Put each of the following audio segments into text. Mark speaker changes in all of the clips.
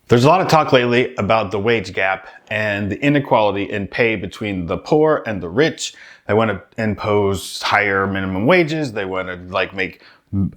Speaker 1: There's a lot of talk lately about the wage gap and the inequality in pay between the poor and the rich. They want to impose higher minimum wages. They want to make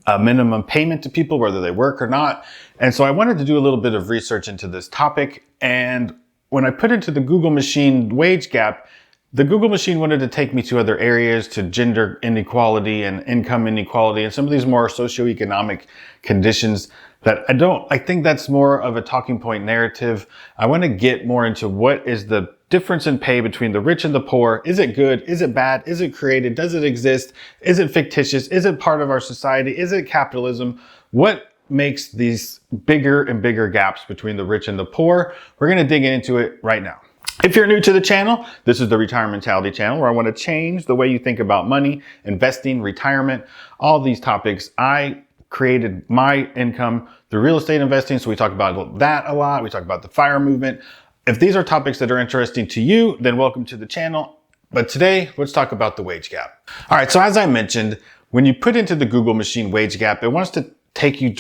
Speaker 1: a minimum payment to people, whether they work or not. And so I wanted to do a little bit of research into this topic. And when I put into the Google machine wage gap, the Google machine wanted to take me to other areas, to gender inequality and income inequality and some of these more socioeconomic conditions that I think that's more of a talking point narrative. I want to get more into what is the difference in pay between the rich and the poor. Is it good? Is it bad? Is it created? Does it exist? Is it fictitious? Is it part of our society? Is it capitalism? What makes these bigger and bigger gaps between the rich and the poor? We're going to dig into it right now. If you're new to the channel, this is the Retirement Mentality channel where I want to change the way you think about money, investing, retirement, all these topics. I created my income through real estate investing. So we talk about that a lot. We talk about the FIRE movement. If these are topics that are interesting to you, then welcome to the channel. But today, let's talk about the wage gap. All right. So as I mentioned, when you put into the Google machine wage gap, it wants to take you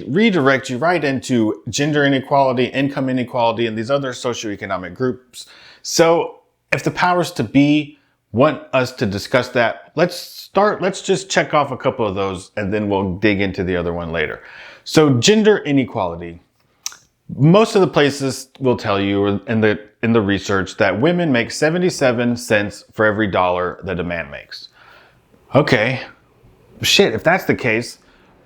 Speaker 1: redirect you right into gender inequality, income inequality, and these other socioeconomic groups. So if the powers to be want us to discuss that, let's just check off a couple of those and then we'll dig into the other one later. So gender inequality. Most of the places will tell you in the research that women make 77 cents for every dollar that a man makes. Okay, shit, if that's the case,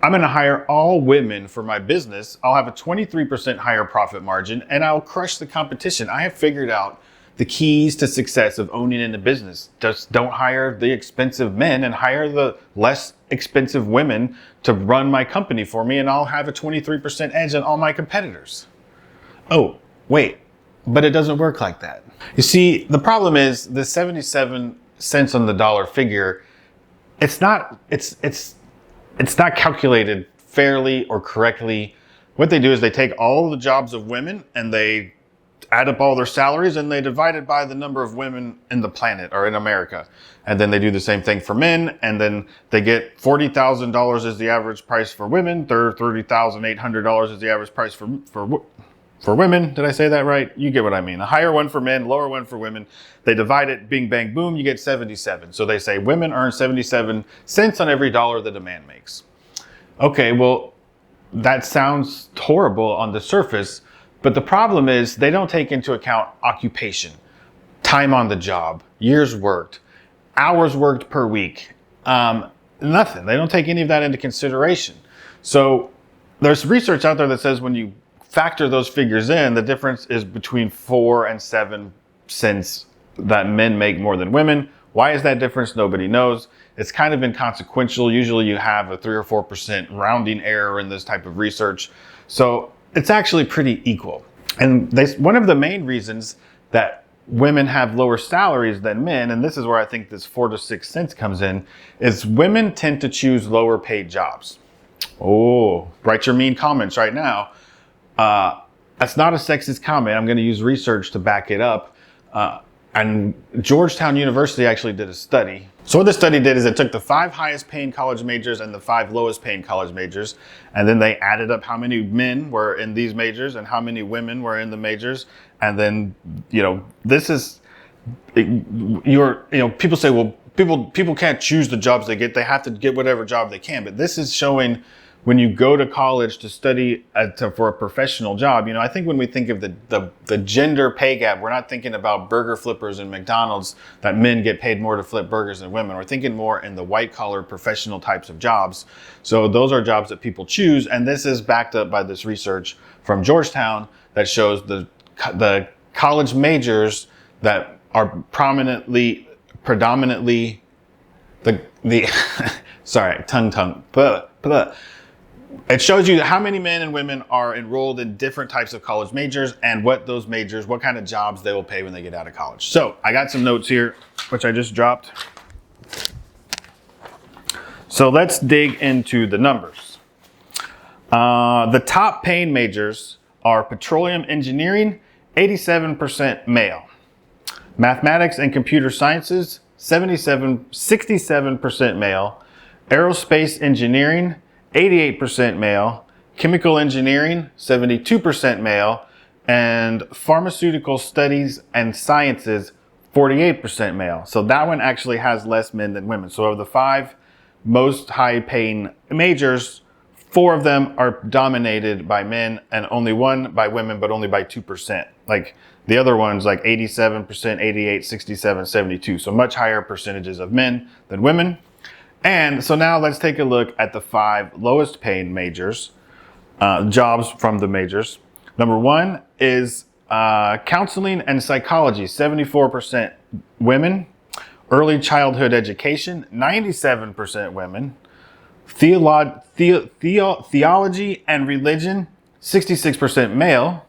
Speaker 1: I'm going to hire all women for my business. I'll have a 23% higher profit margin and I'll crush the competition. I have figured out the keys to success of owning in the business. Just don't hire the expensive men and hire the less expensive women to run my company for me, and I'll have a 23% edge on all my competitors. Oh, wait, but it doesn't work like that. You see, the problem is the 77 cents on the dollar figure, it's not calculated fairly or correctly. What they do is they take all the jobs of women and they add up all their salaries and they divide it by the number of women in the planet or in America. And then they do the same thing for men. And then they get $40,000 is the average price for women. $30,800 is the average price for women. Did I say that right? You get what I mean. A higher one for men, lower one for women. They divide it, bing, bang, boom, you get 77. So they say women earn 77 cents on every dollar that a man makes. Okay, well, that sounds horrible on the surface, but the problem is they don't take into account occupation, time on the job, years worked, hours worked per week, nothing. They don't take any of that into consideration. So there's research out there that says when you factor those figures in, the difference is between 4 and 7 cents that men make more than women. Why is that difference? Nobody knows. It's kind of inconsequential. Usually you have a 3 or 4% rounding error in this type of research. So it's actually pretty equal. And one of the main reasons that women have lower salaries than men, and this is where I think this 4 to 6 cents comes in, is women tend to choose lower paid jobs. Oh, write your mean comments right now. That's not a sexist comment. I'm going to use research to back it up. And Georgetown University actually did a study. So what the study did is it took the 5 highest paying college majors and the 5 lowest paying college majors, and then they added up how many men were in these majors and how many women were in the majors. And then, this is, people say, well, people can't choose the jobs they get. They have to get whatever job they can. But this is showing when you go to college to study for a professional job, I think when we think of the gender pay gap, we're not thinking about burger flippers and McDonald's, that men get paid more to flip burgers than women. We're thinking more in the white collar professional types of jobs. So those are jobs that people choose. And this is backed up by this research from Georgetown that shows the college majors that are predominantly sorry, tongue. It shows you how many men and women are enrolled in different types of college majors and what kind of jobs they will pay when they get out of college. So I got some notes here, which I just dropped. So let's dig into the numbers. The top paying majors are petroleum engineering, 87% male. Mathematics and computer sciences, 67% male. Aerospace engineering, 88% male. chemical engineering, 72% male, and pharmaceutical studies and sciences, 48% male. So that one actually has less men than women. So of the 5 most high paying majors, 4 of them are dominated by men and only 1 by women, but only by 2%. Like the other ones, like 87%, 88, 67, 72. So much higher percentages of men than women. And so now let's take a look at the 5 lowest paying majors, jobs from the majors. Number 1 is counseling and psychology, 74% women. Early childhood education, 97% women. Theology and religion, 66% male.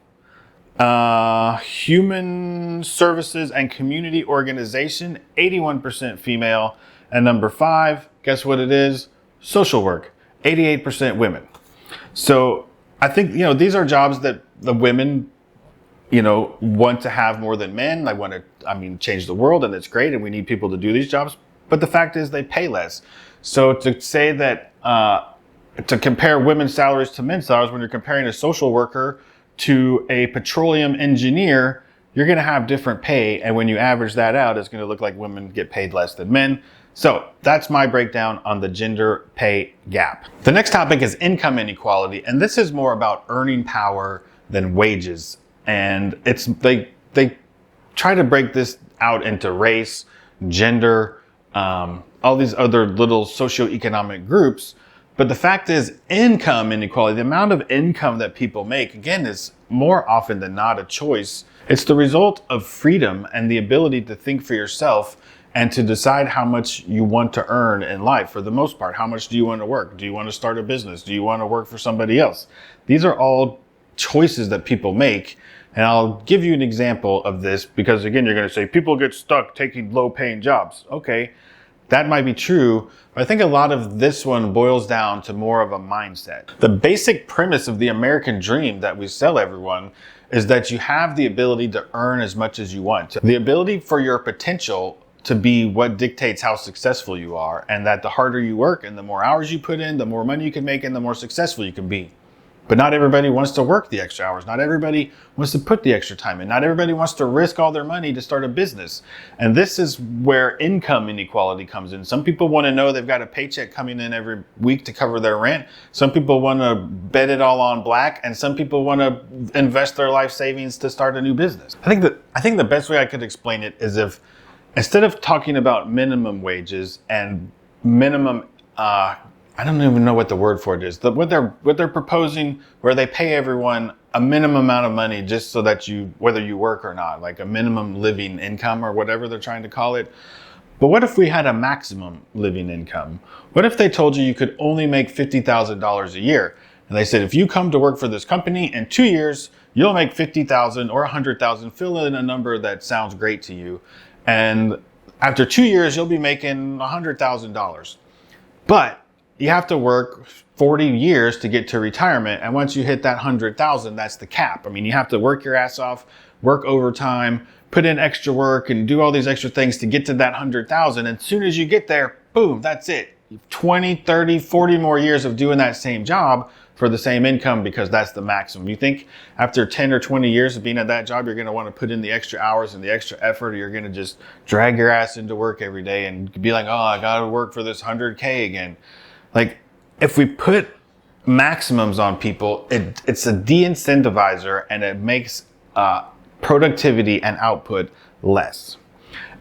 Speaker 1: Human services and community organization, 81% female. And number 5, guess what it is? Social work, 88% women. So I think, these are jobs that the women, want to have more than men. They want to, change the world, and it's great, and we need people to do these jobs. But the fact is they pay less. So to say that, to compare women's salaries to men's salaries, when you're comparing a social worker to a petroleum engineer, you're going to have different pay. And when you average that out, it's going to look like women get paid less than men. So that's my breakdown on the gender pay gap. The next topic is income inequality. And this is more about earning power than wages. And they try to break this out into race, gender, all these other little socioeconomic groups. But the fact is, income inequality, the amount of income that people make, again, is more often than not a choice. It's the result of freedom and the ability to think for yourself and to decide how much you want to earn in life. For the most part, how much do you want to work? Do you want to start a business? Do you want to work for somebody else? These are all choices that people make. And I'll give you an example of this because, again, you're going to say people get stuck taking low paying jobs. Okay, that might be true. But I think a lot of this one boils down to more of a mindset. The basic premise of the American dream that we sell everyone is that you have the ability to earn as much as you want. The ability for your potential to be what dictates how successful you are, and that the harder you work and the more hours you put in, the more money you can make and the more successful you can be. But not everybody wants to work the extra hours. Not everybody wants to put the extra time in. Not everybody wants to risk all their money to start a business. And this is where income inequality comes in. Some people want to know they've got a paycheck coming in every week to cover their rent. Some people want to bet it all on black. And some people want to invest their life savings to start a new business. I think the best way I could explain it is if instead of talking about minimum wages and minimum, I don't even know what the word for it is. What they're proposing, where they pay everyone a minimum amount of money just so that whether you work or not, like a minimum living income or whatever they're trying to call it. But what if we had a maximum living income? What if they told you could only make $50,000 a year? And they said, if you come to work for this company in 2 years, you'll make $50,000 or $100,000. Fill in a number that sounds great to you. And after 2 years, you'll be making $100,000. But you have to work 40 years to get to retirement. And once you hit that 100,000, that's the cap. I mean, you have to work your ass off, work overtime, put in extra work and do all these extra things to get to that 100,000. And as soon as you get there, boom, that's it. 20, 30, 40 more years of doing that same job for the same income, because that's the maximum. You think after 10 or 20 years of being at that job, you're going to want to put in the extra hours and the extra effort, or you're going to just drag your ass into work every day and be like, oh, I got to work for this 100K again. Like, if we put maximums on people, it's a de-incentivizer, and it makes productivity and output less.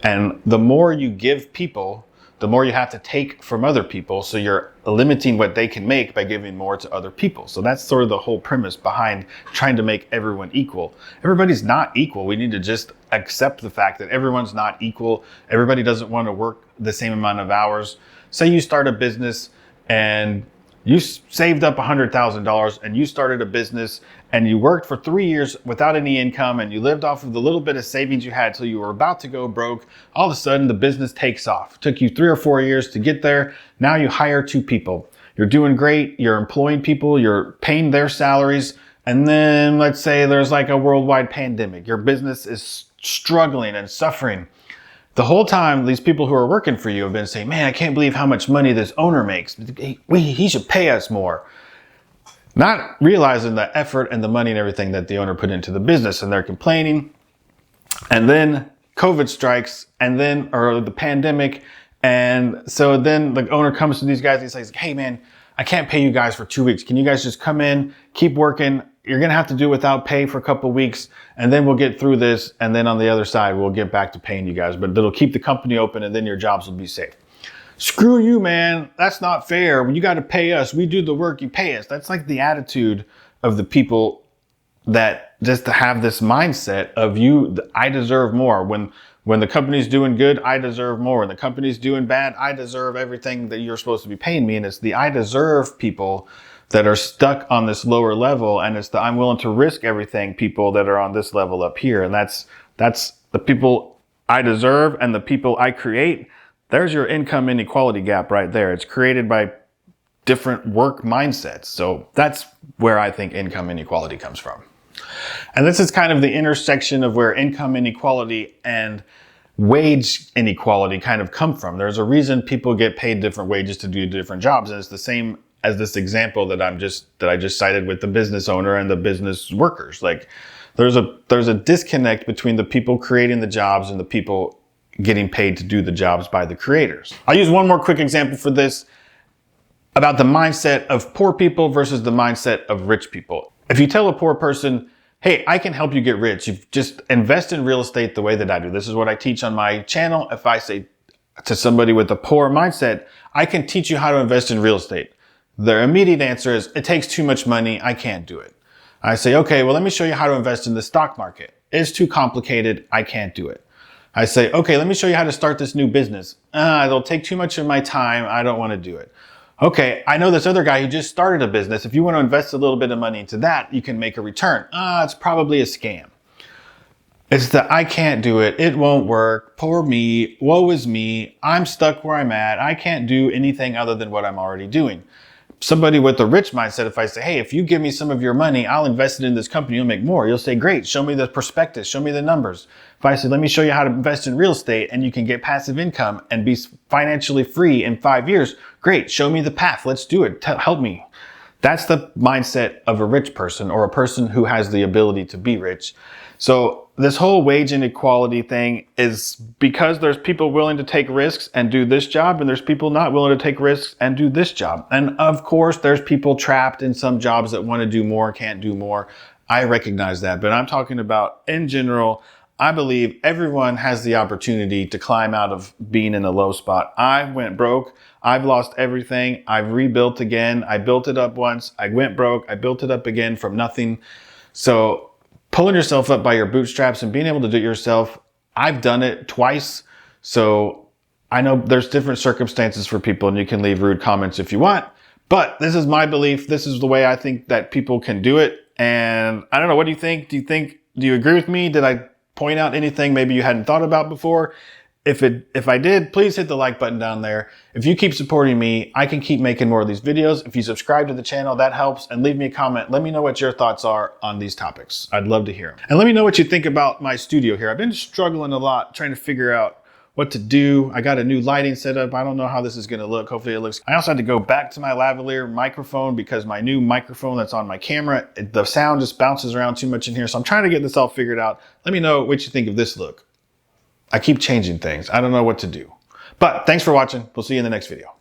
Speaker 1: And the more you give people, the more you have to take from other people. So you're limiting what they can make by giving more to other people. So that's sort of the whole premise behind trying to make everyone equal. Everybody's not equal. We need to just accept the fact that everyone's not equal. Everybody doesn't want to work the same amount of hours. Say you start a business and you saved up $100,000 and you started a business and you worked for 3 years without any income and you lived off of the little bit of savings you had till you were about to go broke. All of a sudden the business takes off. It took you 3 or 4 years to get there. Now you hire 2 people. You're doing great. You're employing people. You're paying their salaries. And then let's say there's like a worldwide pandemic. Your business is struggling and suffering. The whole time, these people who are working for you have been saying, man, I can't believe how much money this owner makes. He should pay us more. not realizing the effort and the money and everything that the owner put into the business, and they're complaining. And then COVID strikes, and then, or the pandemic. And so then the owner comes to these guys and he says, hey man, I can't pay you guys for 2 weeks. Can you guys just come in, keep working? You're going to have to do it without pay for a couple of weeks, and then we'll get through this. And then on the other side, we'll get back to paying you guys, but it'll keep the company open, and then your jobs will be safe. Screw you, man. That's not fair. You got to pay us. We do the work, you pay us. That's like the attitude of the people that just have this mindset of I deserve more. When the company's doing good, I deserve more. When the company's doing bad, I deserve everything that you're supposed to be paying me. And it's the I deserve people that are stuck on this lower level. And it's the I'm willing to risk everything people that are on this level up here. And that's the people I deserve and the people I create. There's your income inequality gap right there. It's created by different work mindsets. So that's where I think income inequality comes from. And this is kind of the intersection of where income inequality and wage inequality kind of come from. There's a reason people get paid different wages to do different jobs. And it's the same as this example that I just cited with the business owner and the business workers. Like there's a disconnect between the people creating the jobs and the people getting paid to do the jobs by the creators. I'll use one more quick example for this about the mindset of poor people versus the mindset of rich people. If you tell a poor person, hey, I can help you get rich, you just invest in real estate the way that I do. This is what I teach on my channel. If I say to somebody with a poor mindset, I can teach you how to invest in real estate, their immediate answer is, it takes too much money, I can't do it. I say, okay, well, let me show you how to invest in the stock market. It's too complicated, I can't do it. I say, okay, let me show you how to start this new business. It'll take too much of my time. I don't want to do it. Okay, I know this other guy who just started a business. If you want to invest a little bit of money into that, you can make a return. It's probably a scam. It's the I can't do it. It won't work. Poor me. Woe is me. I'm stuck where I'm at. I can't do anything other than what I'm already doing. Somebody with a rich mindset, if I say, hey, if you give me some of your money, I'll invest it in this company, you'll make more. You'll say, great, show me the prospectus, show me the numbers. If I say, let me show you how to invest in real estate and you can get passive income and be financially free in 5 years, great, show me the path, let's do it, help me. That's the mindset of a rich person or a person who has the ability to be rich. So this whole wage inequality thing is because there's people willing to take risks and do this job, and there's people not willing to take risks and do this job. And of course, there's people trapped in some jobs that want to do more, can't do more. I recognize that, but I'm talking about in general, I believe everyone has the opportunity to climb out of being in a low spot. I went broke. I've lost everything. I've rebuilt again. I built it up once. I went broke. I built it up again from nothing. So pulling yourself up by your bootstraps and being able to do it yourself, I've done it twice. So I know there's different circumstances for people, and you can leave rude comments if you want, but this is my belief. This is the way I think that people can do it. And I don't know, what do you think? Do you agree with me? Did I point out anything maybe you hadn't thought about before? If I did, please hit the like button down there. If you keep supporting me, I can keep making more of these videos. If you subscribe to the channel, that helps. And leave me a comment. Let me know what your thoughts are on these topics. I'd love to hear them. And let me know what you think about my studio here. I've been struggling a lot trying to figure out what to do. I got a new lighting setup. I don't know how this is going to look. Hopefully it looks. I also had to go back to my lavalier microphone because my new microphone that's on my camera, the sound just bounces around too much in here. So I'm trying to get this all figured out. Let me know what you think of this look. I keep changing things. I don't know what to do. But thanks for watching. We'll see you in the next video.